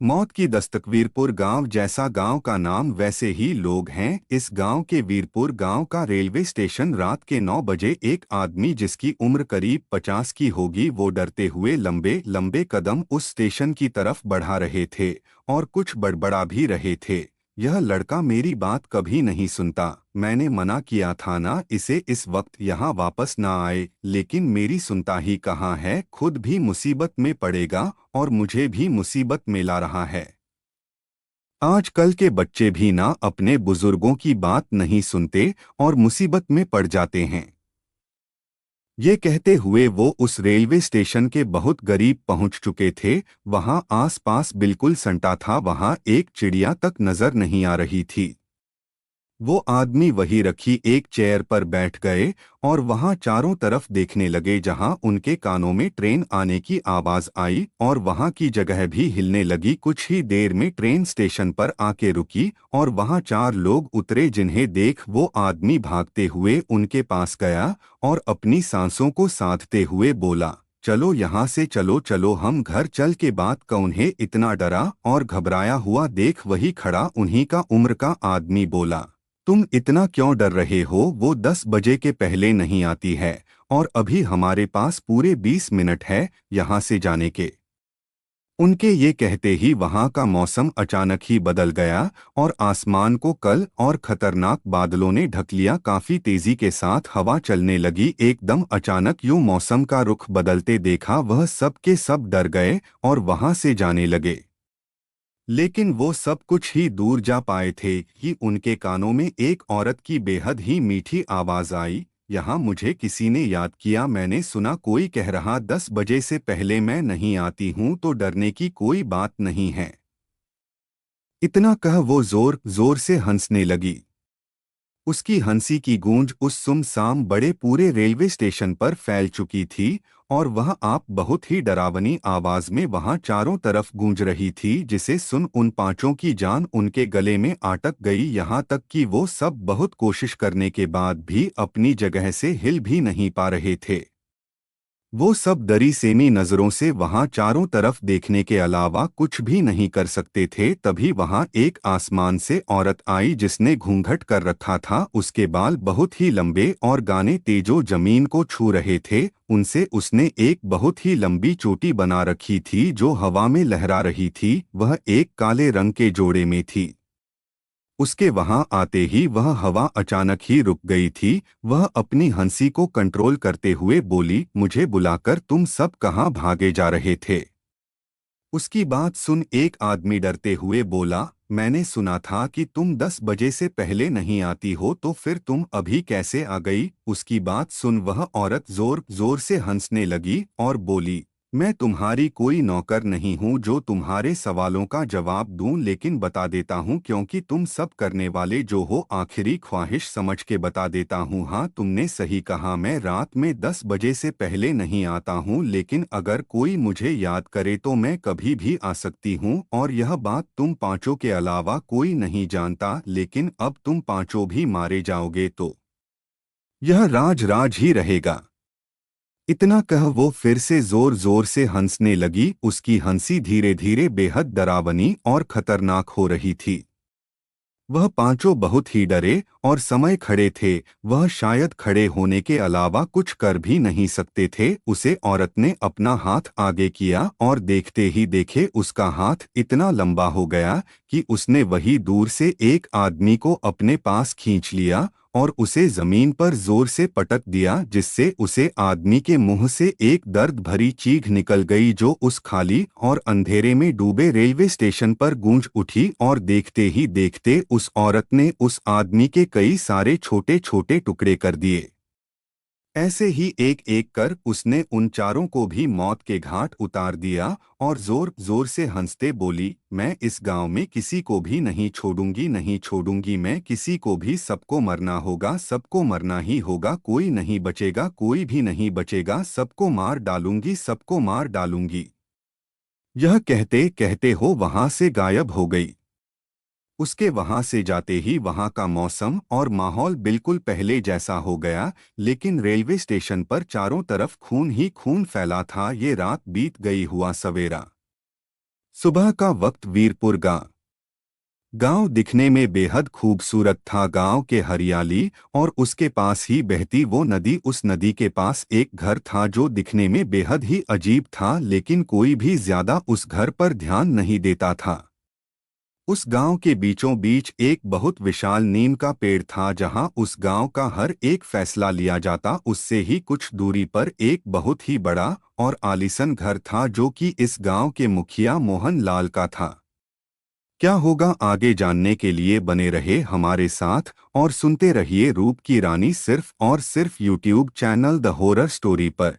मौत की दस्तक वीरपुर गांव। जैसा गांव का नाम वैसे ही लोग हैं। इस गांव के वीरपुर गांव का रेलवे स्टेशन रात के 9 बजे एक आदमी जिसकी उम्र करीब 50 की होगी वो डरते हुए लंबे लंबे कदम उस स्टेशन की तरफ बढ़ा रहे थे और कुछ बड़बड़ा भी रहे थे। यह लड़का मेरी बात कभी नहीं सुनता। मैंने मना किया था ना इसे इस वक्त यहाँ वापस ना आए, लेकिन मेरी सुनता ही कहाँ है। खुद भी मुसीबत में पड़ेगा और मुझे भी मुसीबत में ला रहा है। आजकल के बच्चे भी ना अपने बुजुर्गों की बात नहीं सुनते और मुसीबत में पड़ जाते हैं। ये कहते हुए वो उस रेलवे स्टेशन के बहुत करीब पहुंच चुके थे। वहां आसपास बिल्कुल सन्नाटा था, वहां एक चिड़िया तक नजर नहीं आ रही थी। वो आदमी वही रखी एक चेयर पर बैठ गए और वहां चारों तरफ देखने लगे। जहां उनके कानों में ट्रेन आने की आवाज आई और वहां की जगह भी हिलने लगी। कुछ ही देर में ट्रेन स्टेशन पर आके रुकी और वहां चार लोग उतरे, जिन्हें देख वो आदमी भागते हुए उनके पास गया और अपनी सांसों को साधते हुए बोला, चलो यहाँ से चलो चलो, हम घर चल के बात। का उन्हें इतना डरा और घबराया हुआ देख वही खड़ा उन्हीं का उम्र का आदमी बोला, तुम इतना क्यों डर रहे हो? वो 10 बजे के पहले नहीं आती है और अभी हमारे पास पूरे 20 मिनट है यहाँ से जाने के। उनके ये कहते ही वहां का मौसम अचानक ही बदल गया और आसमान को कल और खतरनाक बादलों ने ढक लिया। काफी तेजी के साथ हवा चलने लगी। एकदम अचानक यूं मौसम का रुख बदलते देखा वह सब के सब डर गए और वहां से जाने लगे। लेकिन वो सब कुछ ही दूर जा पाए थे कि उनके कानों में एक औरत की बेहद ही मीठी आवाज आई, यहाँ मुझे किसी ने याद किया। मैंने सुना कोई कह रहा 10 बजे से पहले मैं नहीं आती हूँ, तो डरने की कोई बात नहीं है। इतना कह वो जोर जोर से हंसने लगी। उसकी हंसी की गूंज उस सुमसाम बड़े पूरे रेलवे स्टेशन पर फैल चुकी थी और वह आप बहुत ही डरावनी आवाज में वहां चारों तरफ गूंज रही थी, जिसे सुन उन पांचों की जान उनके गले में अटक गई। यहाँ तक कि वो सब बहुत कोशिश करने के बाद भी अपनी जगह से हिल भी नहीं पा रहे थे। वो सब डरी सेमी नजरों से वहां चारों तरफ देखने के अलावा कुछ भी नहीं कर सकते थे। तभी वहां एक आसमान से औरत आई जिसने घूंघट कर रखा था। उसके बाल बहुत ही लंबे और गाने तेजो जमीन को छू रहे थे। उनसे उसने एक बहुत ही लंबी चोटी बना रखी थी जो हवा में लहरा रही थी। वह एक काले रंग के जोड़े में थी। उसके वहां आते ही वह हवा अचानक ही रुक गई थी। वह अपनी हंसी को कंट्रोल करते हुए बोली, मुझे बुलाकर तुम सब कहाँ भागे जा रहे थे? उसकी बात सुन एक आदमी डरते हुए बोला, मैंने सुना था कि तुम 10 बजे से पहले नहीं आती हो, तो फिर तुम अभी कैसे आ गई? उसकी बात सुन वह औरत जोर जोर से हंसने लगी और बोली, मैं तुम्हारी कोई नौकर नहीं हूँ जो तुम्हारे सवालों का जवाब दूं, लेकिन बता देता हूँ क्योंकि तुम सब करने वाले जो हो। आखिरी ख्वाहिश समझ के बता देता हूँ। हाँ, तुमने सही कहा, मैं रात में 10 बजे से पहले नहीं आता हूँ, लेकिन अगर कोई मुझे याद करे तो मैं कभी भी आ सकती हूँ। और यह बात तुम पांचों के अलावा कोई नहीं जानता, लेकिन अब तुम पांचों भी मारे जाओगे तो यह राज राज ही रहेगा। इतना कह वो फिर से जोर जोर से हंसने लगी। उसकी हंसी धीरे धीरे बेहद डरावनी और खतरनाक हो रही थी। वह पांचों बहुत ही डरे और समय खड़े थे। वह शायद खड़े होने के अलावा कुछ कर भी नहीं सकते थे। उसे औरत ने अपना हाथ आगे किया और देखते ही देखे उसका हाथ इतना लंबा हो गया कि उसने वही दूर से एक आदमी को अपने पास खींच लिया और उसे जमीन पर जोर से पटक दिया, जिससे उसे आदमी के मुंह से एक दर्द भरी चीख निकल गई जो उस खाली और अंधेरे में डूबे रेलवे स्टेशन पर गूंज उठी। और देखते ही देखते उस औरत ने उस आदमी के कई सारे छोटे छोटे टुकड़े कर दिए। ऐसे ही एक एक कर उसने उन चारों को भी मौत के घाट उतार दिया और जोर जोर से हंसते बोली, मैं इस गांव में किसी को भी नहीं छोड़ूंगी, नहीं छोड़ूंगी मैं किसी को भी। सबको मरना होगा, सबको मरना ही होगा, कोई नहीं बचेगा, कोई भी नहीं बचेगा, सबको मार डालूंगी, सबको मार डालूंगी। यह कहते कहते हो वहां से गायब हो गई। उसके वहां से जाते ही वहां का मौसम और माहौल बिल्कुल पहले जैसा हो गया, लेकिन रेलवे स्टेशन पर चारों तरफ खून ही खून फैला था। ये रात बीत गई हुआ सवेरा। सुबह का वक्त वीरपुर गांव दिखने में बेहद खूबसूरत था। गांव के हरियाली और उसके पास ही बहती वो नदी, उस नदी के पास एक घर था जो दिखने में बेहद ही अजीब था, लेकिन कोई भी ज्यादा उस घर पर ध्यान नहीं देता था। उस गांव के बीचों बीच एक बहुत विशाल नीम का पेड़ था, जहां उस गांव का हर एक फैसला लिया जाता। उससे ही कुछ दूरी पर एक बहुत ही बड़ा और आलीशान घर था, जो कि इस गांव के मुखिया मोहन लाल का था। क्या होगा आगे जानने के लिए बने रहे हमारे साथ और सुनते रहिए रूप की रानी, सिर्फ और सिर्फ YouTube channel the horror story पर।